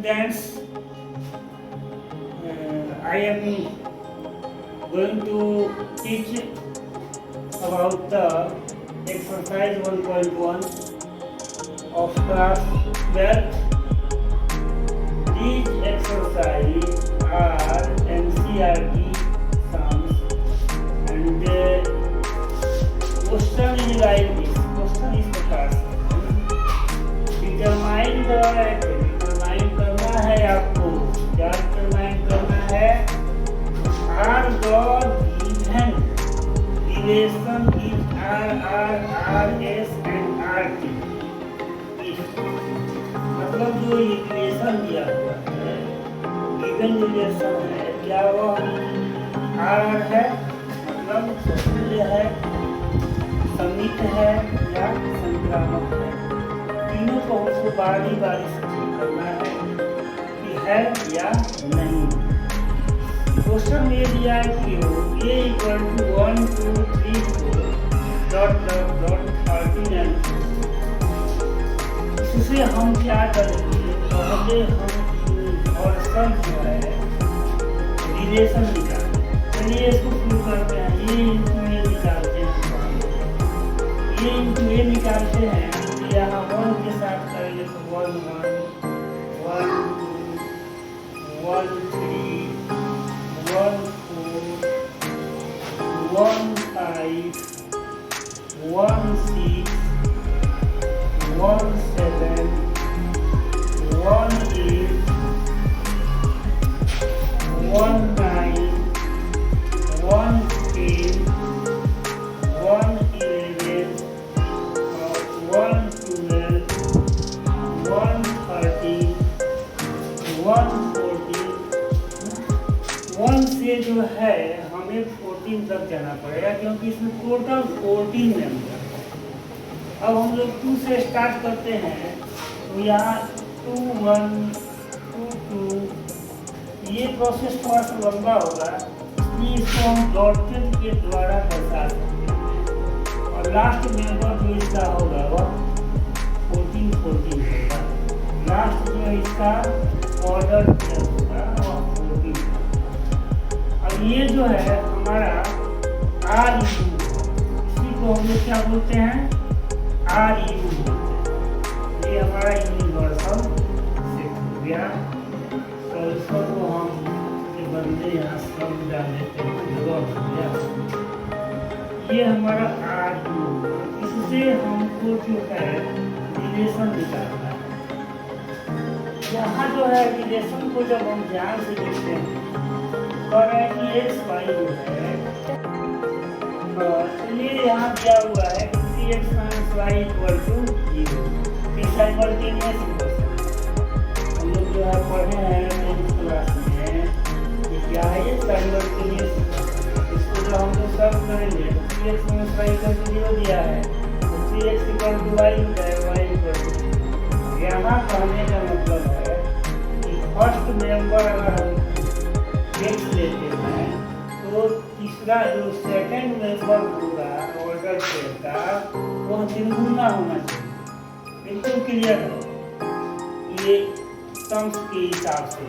students, I am going to teach about the exercise 1.1 of class 12. These exercises are NCERT sums, and the question is like this. Question is the class. Determine करना है आपको, क्या determine करना है? Are the given relation is R S and R T. मतलब जो relation दिया हुआ है, गिवन रिलेशन है, क्या वो आर है, मतलब तुल्य है, समित है या संक्रामक है। तीनों को उसको बारी बारी से चेक करना है कि है या नहीं। क्वेश्चन ये दिया है कि a = 1 2 3 4 dot dot dot 13 and इससे हम क्या करेंगे? पहले हम और सब जो है रिलेशन निकालें। चलिए इसको प्रूव करते हैं। ये इंटू ए निकालते हैं, ये इंटू ए निकालते हैं। यहाँ 1 के साथ करेंगे तो 1 1 1 2 1 3 1 4 1 5 1 6 1 7 1 8 1 9 1 10 1 11 1 12 1 13 1 14 1 से जो है हमें 14 तक जाना पड़ेगा, क्योंकि इसमें टोटल 14 मेंबर। अब हम लोग 2 से स्टार्ट करते हैं तो यहाँ 2 1 2 2, ये प्रोसेस थोड़ा सा लंबा होगा, इसलिए इसको हम डॉटेड के द्वारा दर्शा सकते हैं। और लास्ट मेंबर जो इसका होगा वह 14 14 होगा। लास्ट जो है इसका ऑर्डर होगा वह 14। अब ये जो है हमारा आर यू, इसी को हम लोग क्या बोलते हैं? आर यू बोलते हैं। ये हमारा यूनिवर्सल सेट हो गया। तो इसको तो हम के बंदे यहाँ सब डाल देते हैं, हो गया। ये हमारा आर यू, इससे हमको जो है रिलेशन निकालना है। यहाँ जो है रिलेशन को जब हम ध्यान से देखते हैं कह रहे हैं कि एक्स वाई जो है, चलिए यहाँ दिया हुआ है कि c x minus y equal to 0। Simultaneous equation हम लोग जो है पढ़े हैं 10th क्लास में, ये क्या है? ये साइमल्टेनियस इक्वेशन। इसको जो हम लोग सॉल्व करेंगे तो c x minus y equal to 0 दिया है, तो c x equal to y हो जाए, वाई इक्वल टू। यहाँ कहने का मतलब है कि फर्स्ट मेंबर अगर हम एक्स लेते हैं तो तीसरा जो सेकंड मेंबर होगा ऑर्डर पेयर का वह तिगुना होना चाहिए। बिल्कुल क्लियर है ये सम्स के हिसाब से।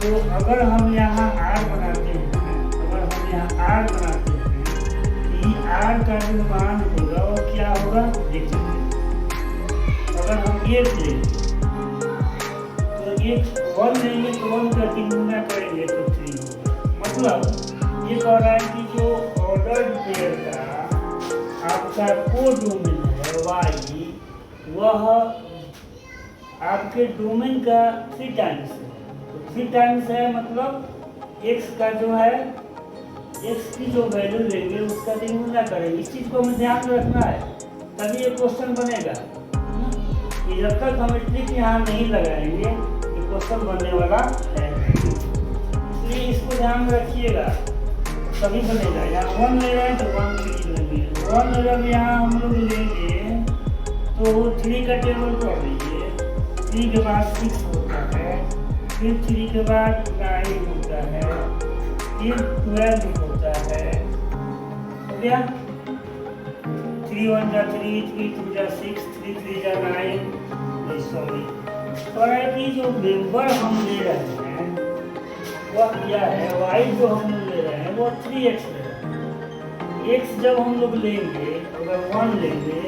तो अगर हम यहाँ आर बनाते हैं, ये आर का जो मान होगा वो क्या होगा देखिए। अगर हम एक लेंगे तो एक 1 लेंगे तो 1 का तिगुना करेंगे तो 3 होगा। मतलब ये कह रहा है कि जो ऑर्डर पेयर का आपका कोडोमेन है वाई, वह आपके डोमेन का 3 टाइम्स है। तो 3 टाइम्स है, मतलब एक्स का जो है, एक्स की जो वैल्यू लेंगे उसका तिगुना करेंगे। इस चीज़ को हमें ध्यान रखना है, तभी ये क्वेश्चन बनेगा। कि जब तक हम ट्रिक यहाँ नहीं लगाएंगे ये क्वेश्चन बनने वाला है, इसलिए इसको ध्यान में रखिएगा तभी बनेगा। यहाँ 1 ले रहे हैं तो 1 3 लेंगे, 1 अगर यहाँ हम लोग लेंगे तो 3 का टेबल पढ़ लीजिए। 3 के बाद 6 होता है, फिर 3 के बाद 9 होता है, फिर 12 होता है। हो गया? 3 1 जा 3, 3 2 जा 6, 3 3 जा 9, सॉरी पर है कि जो मेंबर हम ले रहे हैं वह क्या है, y जो हम लोग ले रहे हैं वो 3x ले रहे हैं। x जब हम लोग लेंगे, अगर 1 लेंगे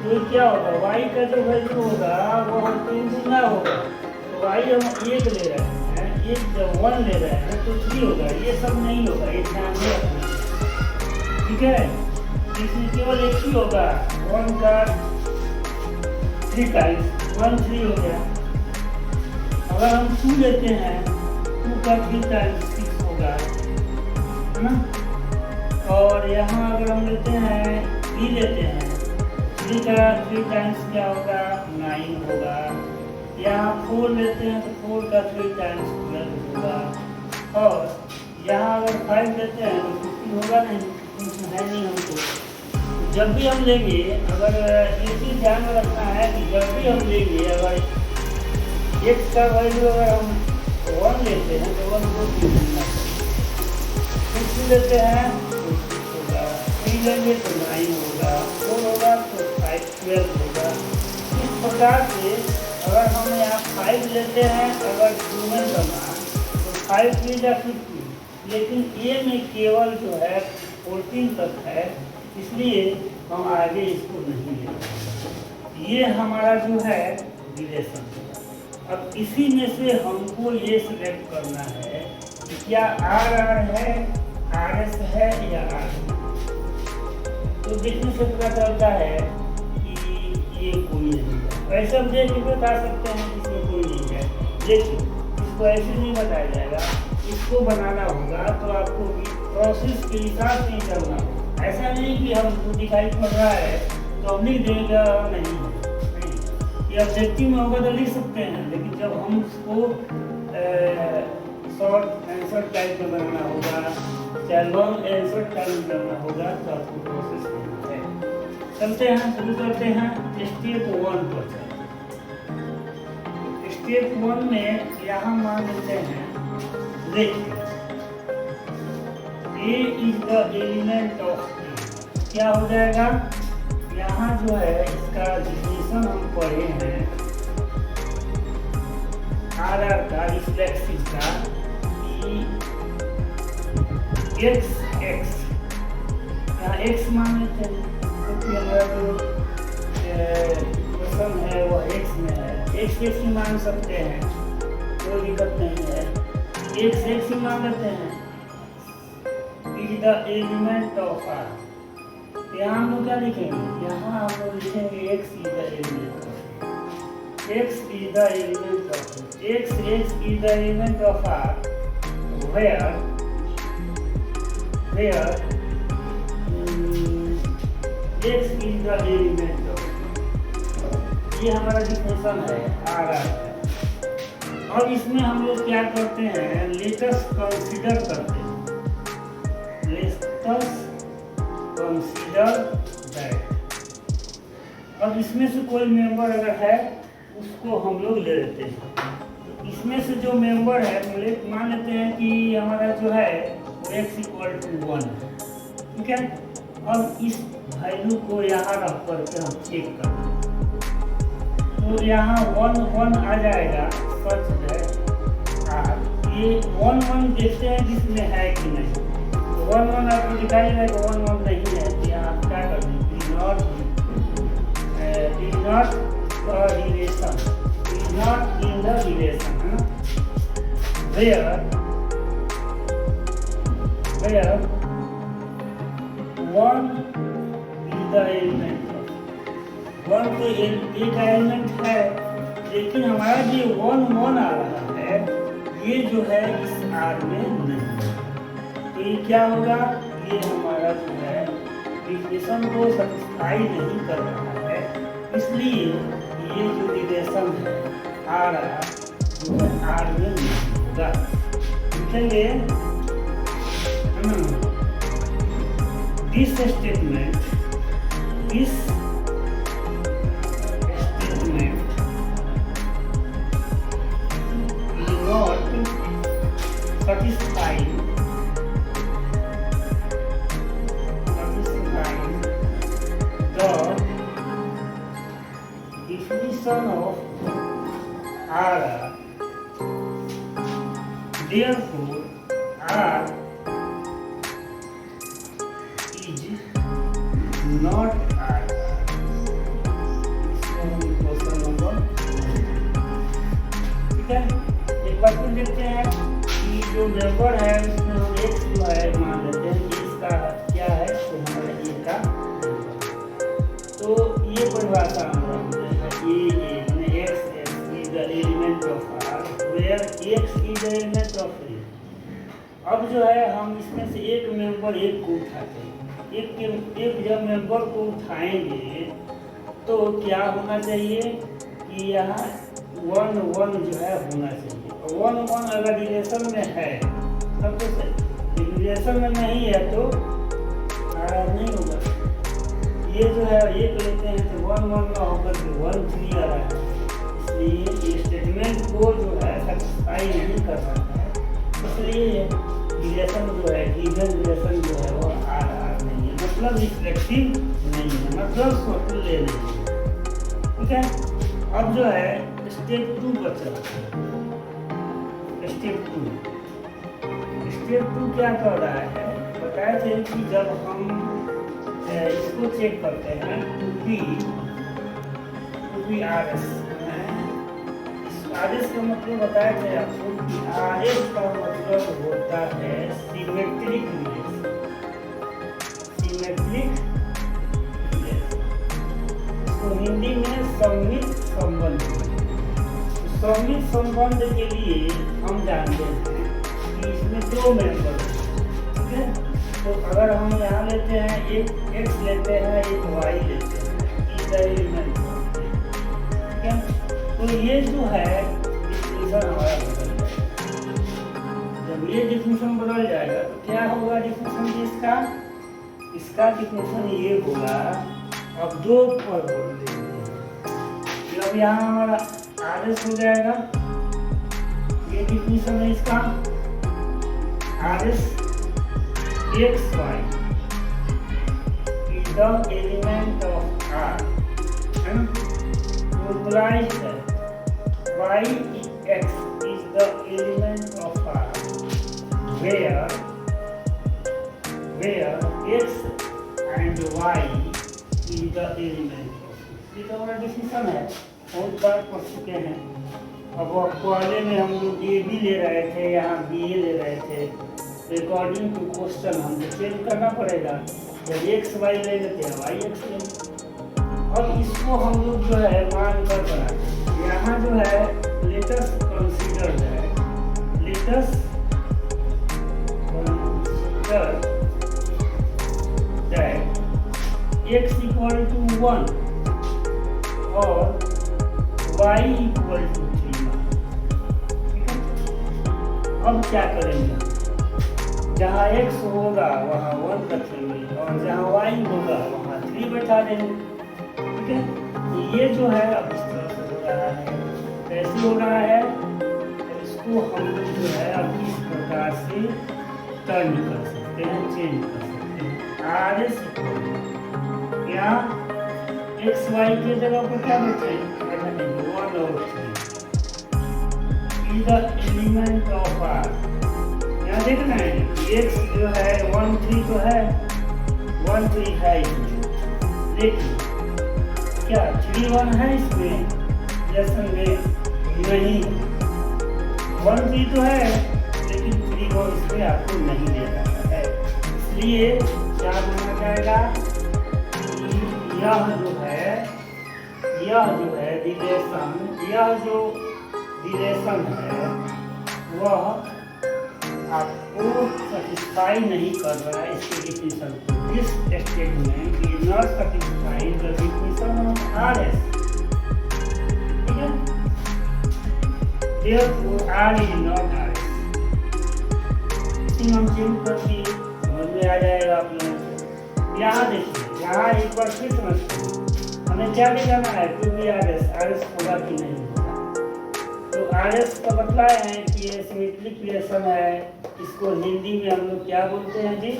तो क्या होगा, y का जो वैल्यू होगा वो हम 3 गुना होगा। तो y हम 1 ले रहे हैं, 1 जब 1 ले रहे हैं तो 3 होगा। ये सब नहीं होगा, ये ध्यान में रखना, ठीक है। इसमें केवल एक ही होगा, 1 का 3 टाइम्स 1 3 हो गया। अगर हम 2 लेते हैं, 2 का 3 टाइम्स 6 होगा, है ना। और यहाँ अगर हम लेते हैं 3 लेते हैं, 3 का 3 टाइम्स क्या होगा, 9 होगा। यहाँ 4 लेते हैं तो 4 का 3 टाइम्स 12 होगा। और यहाँ अगर 5 लेते हैं तो 50 होगा नहीं, है नहीं हमको। जब भी हम लेंगे, अगर ये चीज़ ध्यान में रखना है कि जब भी हम लेंगे, अगर x का वैल्यू अगर हम 1 लेते हैं तो 1 को 3 लेना है, 6 लेते हैं तो 6 होगा, 3 लेंगे तो 9 होगा, 4 होगा तो 5 12 होगा। इस प्रकार से अगर हम यहाँ 5 लेते हैं, अगर ह्यूमन बना तो 5 3 या 50, लेकिन ये में केवल जो है 14 तक है, इसलिए हम आगे इसको नहीं लेंगे। ये हमारा जो है रिलेशन। अब इसी में से हमको ये सिलेक्ट करना है कि क्या RR है, RS है या R। तो देखने से पता चलता है कि ये कोई नहीं है। ऐसे हम देख के बता सकते हैं कि इसमें कोई नहीं है, लेकिन इसको ऐसे नहीं बताया जाएगा। इसको बनाना होगा तो आपको प्रोसेस के हिसाब से ही करना होगा। ऐसा नहीं कि हमको दिखाई पड़ रहा है तो हम लिख देगा, नहीं ये ऑब्जेक्टिव में होगा तो लिख सकते हैं, लेकिन जब हम उसको शॉर्ट आंसर टाइप में बनाना होगा, चाहे लॉन्ग आंसर टाइप में बनाना होगा, तो आपको प्रोसेस करना है। चलते हैं, शुरू करते हैं स्टेप 1 पर। स्टेप 1 में यहाँ मान लेते हैं, देखिए A is the element of A। क्या हो जाएगा, यहाँ जो है इसका डिफिनेशन हम पढ़े हैं RR का, रिफ्लेक्सिव का, कि x यहाँ x मान लेते हैं क्योंकि हमारा जो क्वेश्चन है वो x में है। x ही मान सकते हैं, कोई दिक्कत नहीं है, x ही मान लेते हैं। is the element of R। यहाँ हम लोग क्या लिखेंगे, यहाँ हम लोग लिखेंगे x is the element of R। x is the element of R। x is the element of R where x is the element of R। ये हमारा डिफिनेशन है RR। अब इसमें हम लोग क्या करते हैं, लेटस कंसीडर करते हैं। Consider that. अब इसमें से कोई मेंबर अगर है उसको हम लोग ले लेते हैं। तो इसमें से जो मेंबर है मान लेते हैं कि हमारा जो है x = 1 है, ठीक है। अब इस वैल्यू को यहाँ रख करके हम चेक करते हैं, तो यहाँ 1 1 आ जाएगा, सच है R। ये 1 1 देखते हैं कि इसमें है कि नहीं। 1 1 आपको दिखाई देगा, 1 1 नहीं है, तो यहाँ आप क्या कर देंगे, is not the relation, is not in the relation, है ना। where 1 is the element of 1 तो एक एलिमेंट है, लेकिन हमारा जो 1 1 आ रहा है ये जो है इस R में नहीं है। तो ये क्या होगा, ये हमारा जो है डिफिनेशन को सेटिस्फाई नहीं कर रहा है, इसलिए ये जो रिलेशन है RR जो है R में नहीं होगा। लिखेंगे this statement is not satisfying the definition of Therefore, R is not R. इसको हम क्वेश्चन नंबर, ठीक है। एक बार फिर देखते हैं कि जो मेंबर है उसमें हम x जो है मान लेते हैं कि इसका क्या है, तो हमारा a का तो ये परिभाषा हम रखते हैं a माने x is the element of R where x is the element of A। अब जो है हम इसमें से एक मेंबर एक को उठाते हैं, एक जब मेंबर को उठाएंगे तो क्या होना चाहिए कि यहाँ 1 1 जो है होना चाहिए। 1 1 अगर रिलेशन में है तब तो सही, रिलेशन में नहीं है तो नहीं होगा। ये जो है एक लेते हैं तो 1 1 ना होकर के 1 3 आ रहा है, इसलिए ये स्टेटमेंट को जो है सेटिस्फाई नहीं कर सकता है, इसलिए रिलेशन जो है गिवन रिलेशन जो है वो आर नहीं है, मतलब रिफ्लेक्टिव नहीं है, मतलब स्वतः ले नहीं है, ठीक है। अब जो है स्टेप 2 बचा। स्टेप 2 क्या कर रहा है, बताए थे कि जब हम इसको चेक करते हैं to be R S, R S का मतलब बताया थे आपको कि आर एस का मतलब होता है सिमेट्रिक रिलेशन। सिमेट्रिक रिलेशन तो हिंदी में सममित संबंध। सममित संबंध के लिए हम जानते हैं कि इसमें 2 मेंबर हैं, ठीक है। तो अगर हम यहाँ लेते हैं एक x लेते हैं एक y लेते हैं, ठीक है। तो ये जो है डिफिनेशन हमारा बदल जाएगा। जब ये डिफिनेशन बदल जाएगा तो क्या होगा डिफिनेशन इसका डिफिनेशन ये होगा। अब 2 पर बोल देंगे, अब यहाँ हमारा आर एस हो जाएगा, ये डिफिनेशन है इसका R S x y is the element of R and implies that y x is the element of R where x and y is the element of it। ये तो हमारा definition है, बहुत बार पढ़ चुके हैं। अब पहले में हम लोग ए बी ले रहे थे, यहाँ बी ए ले रहे थे, अकॉर्डिंग टू क्वेश्चन हमको चेंज करना पड़ेगा। जब एक्स वाई ले लेते हैं वाई एक्स ले। अब इसको हम लोग जो है मान कर बनाते हैं। यहाँ जो है लेटस कंसीडर है, let's consider that x equal to 1 और y इक्वल टू 3। अब क्या करेंगे, जहाँ x होगा वहाँ 1 रखेंगे और जहाँ y होगा वहाँ 3 बैठा देंगे, ठीक है। ये जो है अब इस तरह से हो रहा है, कैसे हो रहा है, इसको हम लोग जो है अब इस प्रकार से टर्न कर सकते हैं, चेंज कर सकते हैं। आर एस या एक्स वाई के जगह पर क्या बचे 1 और 3 is the element of R. यहाँ देखना है एक्स जो है 1 3 तो है, 1 3 है इसमें, लेकिन क्या 3 1 है इसमें रिलेशन में नहीं, 1 3 तो है लेकिन 3 1 इसमें आपको नहीं दे रहा है, इसलिए क्या माना जाएगा कि यह जो है रिलेशन है वह आपको सेटिस्फाई नहीं कर रहा है इसके डिफिनेशन को। This statement is not satisfying the definition of RS, ठीक है। Therefore R is not RS। हम चेंज करके समझ में आ जाएगा आप लोगों को। यहाँ देखिए, यहाँ एक बार फिर समझते हैं, हमें क्या दिखाना है टू बी RS होगा कि नहीं होगा। तो RS का बताया है कि ये सिमेट्रिक रिलेशन है, इसको हिंदी में हम लोग क्या बोलते हैं जी,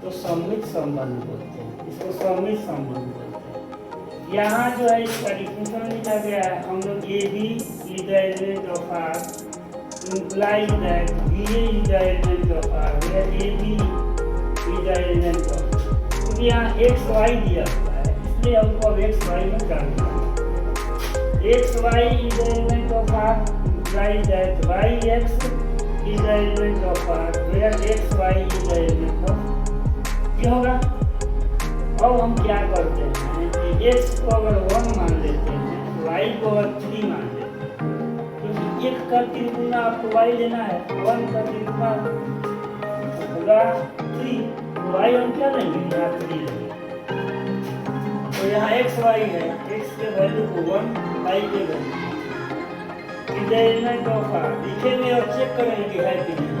तो सममित संबंध बोलते हैं, इसको सममित संबंध बोलते हैं। यहाँ जो है इसका डिफिनेशन लिखा गया है, हम लोग a b is the element of R implies that BA is the element of R, where AB is the element of R. तो यहाँ x y दिया हुआ है, इसलिए हमको अब x y में करना है. x y is the element of R, implies that y x is the element of R, where x y is the element of. ये होगा. अब हम क्या करते हैं कि x को अगर 1 मान लेते हैं, y को अगर 3 मान लेते हैं, क्योंकि एक का 3 गुना आपको y लेना है, 1 का 3 गुना होगा 3, तो y हम क्या लेंगे, यहाँ 3 लेंगे. तो यहाँ x y है, x के वैल्यू को 1, y के value is the element of R. लिखेंगे और चेक करेंगे कि है कि नहीं.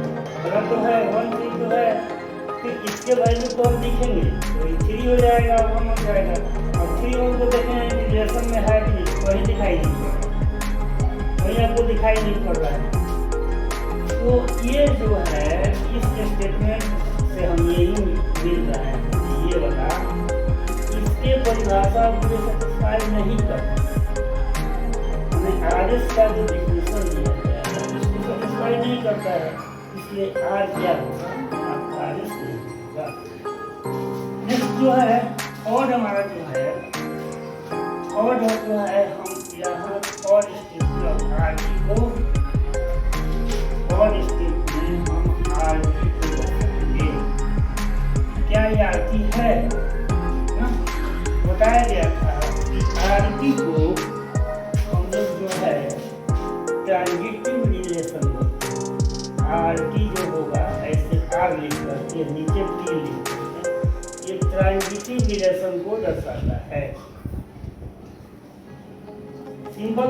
अगर तो है 1 3 तो है, फिर इसके वैल्यू को हम लिखेंगे तो 3 हो जाएगा, 1 हो जाएगा. और 3 1 को देखेंगे कि रिलेशन में है कि नहीं, वही दिखाई नहीं पड़ रहा, वही आपको दिखाई नहीं पड़ रहा है. तो ये जो है इस स्टेटमेंट से हम यही मिल रहा है कि ये वाला इसके परिभाषा को सेटिस्फाई नहीं करता. हमें आरएस का जो डिफिनेशन दिया गया है उसको सेटिस्फाई नहीं करता है, इसलिए आर क्या होगा, आपका आरएस नहीं होगा. नेक्स्ट जो है और हमारा जो है और जो है हम यहाँ और स्टेट आर को और स्टेट में हम आर को रखेंगे. क्या ये आर है ना, बताया गया था कि आर को हम लोग जो है ट्रांजिटिव रिलेशन में आर जो होगा ऐसे आर लिख करके नीचे टी लिख करके ये ट्रांजिटिव रिलेशन को दर्शाता है. सिंबल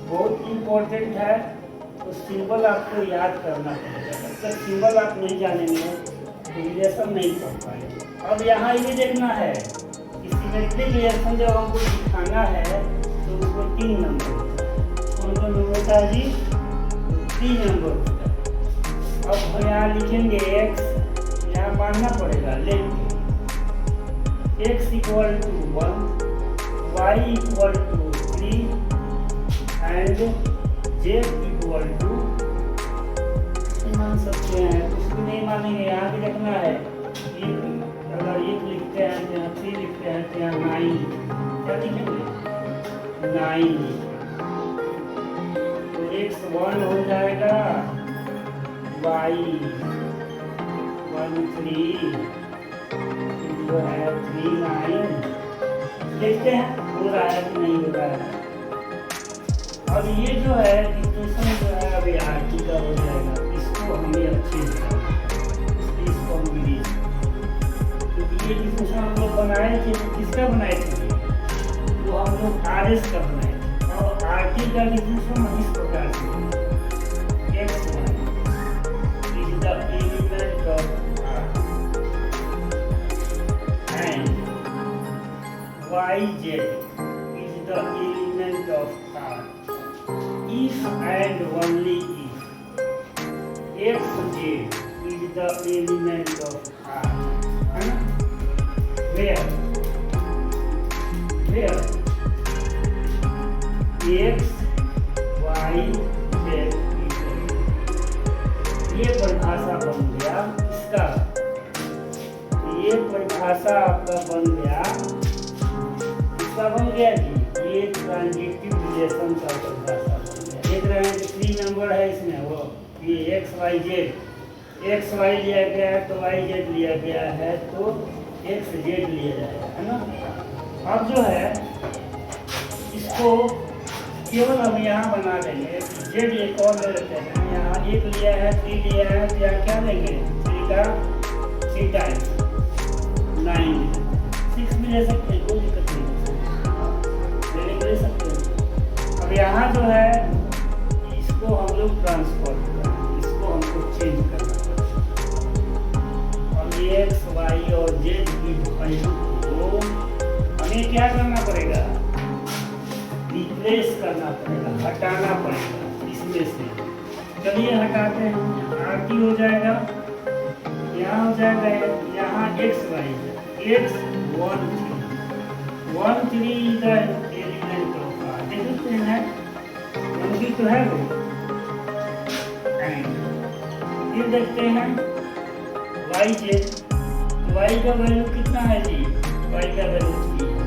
बहुत इम्पोर्टेंट है, तो सिंबल आपको याद करना पड़ेगा. जब तक सिंबल आप नहीं जानेंगे तो रिलेशन नहीं कर पाएंगे. अब यहाँ ये देखना है कि सिमेट्रिक रिलेशन जब हमको दिखाना है तो उसको 3 नंबर होता है. कौन कौन होता है जी, 3 नंबर होता है. अब हम यहाँ लिखेंगे x, यहाँ मानना पड़ेगा लेंगे x equal to 1, y equal to 3 and z equal to मान सकते हैं. उसको नहीं मानेंगे, यहाँ भी रखना है. अगर 1 लिखते हैं तो यहाँ 3 लिखते हैं तो यहाँ 9, क्या लिखेंगे 9. तो x 1 हो जाएगा, y 1 3 जो है 3 9. देखते हैं हो रहा है कि नहीं हो रहा है. अब ये जो है डिफिनेशन जो है अभी आरटी का हो जाएगा, इसको हमें अच्छे से इसको हम रिलीज, क्योंकि ये डिफिनेशन हम लोग बनाए थे. किसका बनाए थे, तो हम लोग आरएस का बनाए थे. और आरटी का डिफिनेशन हम इस प्रकार से x is the element of R and yz is the element of R if and only if xz is the element of R. है ना, where x y z ये परिभाषा बन गया इसका. ये परिभाषा आपका बन गया, इसका बन गया जी. ये ट्रांजिटिव रिलेशन का परिभाषा बन गया. देख रहे हैं कि 3 नंबर है इसमें, वो ये x y लिया गया है तो y z लिया गया है तो x z लिया जाएगा, है ना. अब जो है इसको केवल हम यहाँ बना देंगे. जेड एक और ले लेते हैं, यहाँ 1 लिया है 3 लिया है तो यहाँ क्या लेंगे 3 का 3 टाइम्स 9, 6 भी ले सकते हैं, कोई दिक्कत नहीं, ले सकते हैं. अब यहाँ जो है इसको हम लोग ट्रांसफर करें, इसको हमको चेंज करना है. और ये एक्स वाई और जेड की वैल्यू को हमें क्या करना पड़ेगा, रिप्लेस करना पड़ेगा, हटाना पड़ेगा इसमें से. चलिए हटाते हैं. आरटी हो जाएगा, यहाँ हो जाएगा यहाँ x Y x 1 3 is the element of R. देख सकते हैं 1 3 तो है वो. फिर देखते हैं y से, y का वैल्यू कितना है जी, y का वैल्यू 3 है,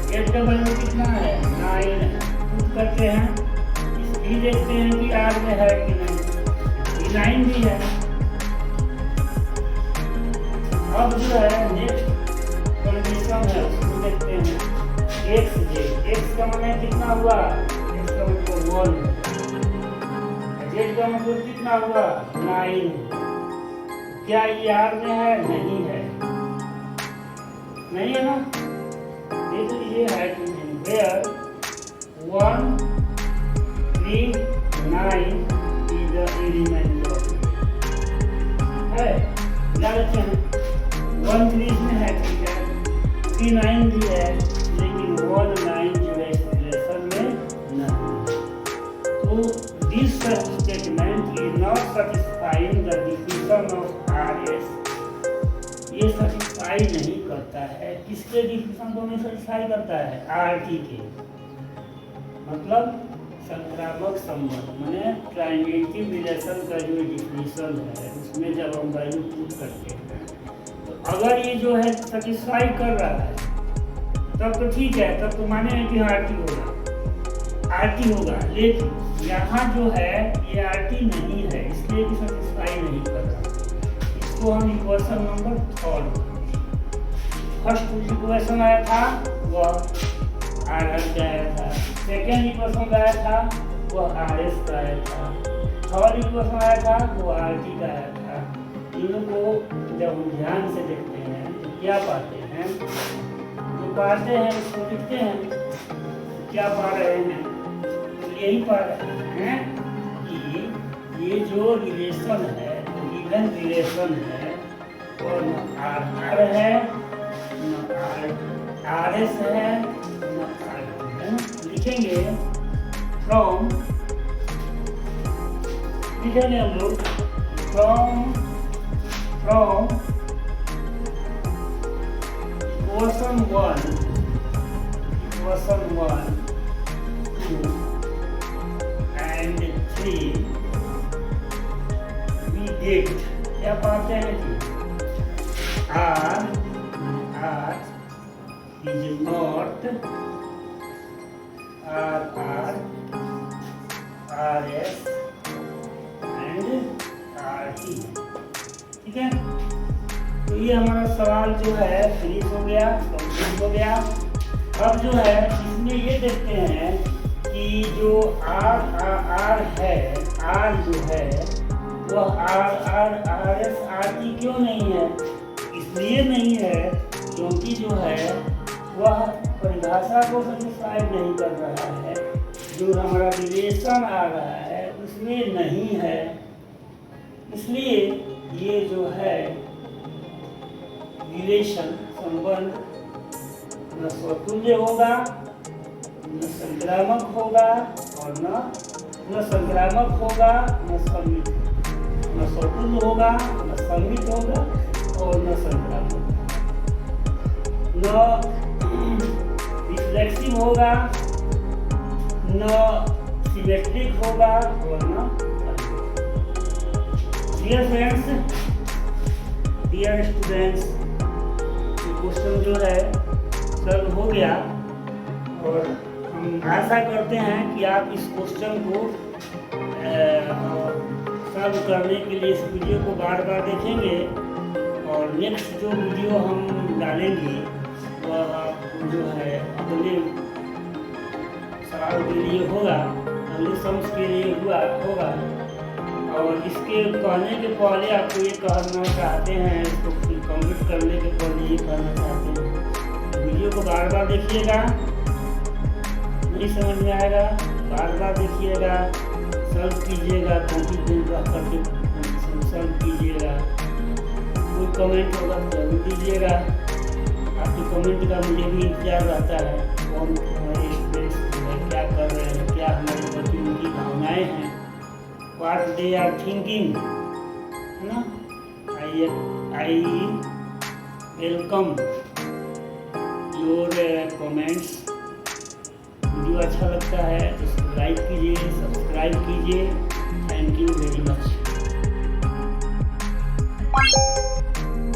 z का वैल्यू कितना है 9 है। पुट करते हैं, इसकी देखते हैं कि r में है कि नहीं, 9 भी है। अब जो है नेक्स्ट कंडीशन है उसको देखते हैं, x का मतलब कितना हुआ, x का मतलब 1, z का मतलब कितना हुआ 9, क्या ये r में है, नहीं है, नहीं है ना, ये है कि नहीं, where 1 3 9 is the element of है, लगते हैं 1 3 इसमें है, ठीक है, 3 9 भी है, लेकिन 1 9 जो है इस रिलेशन में नहीं। तो this statement is not satisfying the definition of RS, ये satisfy नहीं करता है, किसके डिफिनेशन को नहीं satisfy करता है, RT के, मतलब संक्रामक संबंध, माने ट्रांजिटिव रिलेशन का जो डिफिनेशन है उसमें जब हम वैल्यू पुट करते हैं, तो अगर ये जो है satisfy कर रहा है तब तो ठीक है, तब तो माने कि RT होगा, लेकिन यहाँ जो है ये RT नहीं है, इसलिए भी सेटिस्फाई नहीं कर रहा। इसको हम इक्वेशन नंबर 3 फर्स्ट इक्वेशन आया था वह RR का आया था, सेकेंड इक्वेशन आया था वह RS का आया था, थर्ड इक्वेशन आया था वो RT का आया था। इन को जब हम ध्यान से देखते हैं तो क्या पाते हैं, जो पाते हैं उसको लिखते हैं, क्या पा रहे हैं, यही पा रहे हैं कि ये जो रिलेशन है, गिवन रिलेशन है, और न R है न RS है न RT है। लिखेंगे फ्रॉम, लिखेंगे हम लोग from equation 1 2 and 3 we get, क्या पाते हैं कि R is not RR, RS and RT, ठीक है। तो ये हमारा सवाल जो है फिनिश हो गया, कंप्लीट हो गया। अब जो है इसमें ये देखते हैं कि जो R है, R जो है वह RR RS RT क्यों नहीं है, इसलिए नहीं है क्योंकि जो है वह परिभाषा को सेटिस्फाई नहीं कर रहा है, जो हमारा रिलेशन आ रहा है उसमें नहीं है, इसलिए ये जो है रिलेशन संबंध न स्वतुल्य होगा, न संक्रामक होगा, और न संक्रामक होगा न सममित, न स्वतुल्य होगा न सममित होगा और न संक्रामक, न रिफ्लेक्सिव होगा न सिमेट्रिक होगा और न। Dear friends, dear students, question जो है सॉल्व हो गया, और हम आशा करते हैं कि आप इस क्वेश्चन को सॉल्व करने के लिए इस वीडियो को बार बार देखेंगे, और नेक्स्ट जो वीडियो हम डालेंगे वह आपको जो है अगले सवाल के लिए होगा, अगले सम्स के लिए होगा। और इसके कहने के पहले आपको ये कहना चाहते हैं, इसको कंप्लीट करने के पहले ये कहना चाहते हैं, वीडियो को बार बार देखिएगा, नहीं समझ में आएगा बार बार देखिएगा, सॉल्व कीजिएगा, कॉपी पेन रख करके सॉल्व कीजिएगा। कोई कमेंट होगा तो जरूर दीजिएगा, आपके कमेंट का मुझे भी इंतजार रहता है, कौन हमारे स्टूडेंट्स क्या कर रहे हैं, क्या हमारे बच्चों की भावनाएँ हैं, what they are thinking, है ना। I welcome your comments। Video अच्छा लगता है तो लाइक कीजिए, सब्सक्राइब कीजिए। Thank you very much.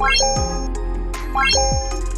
1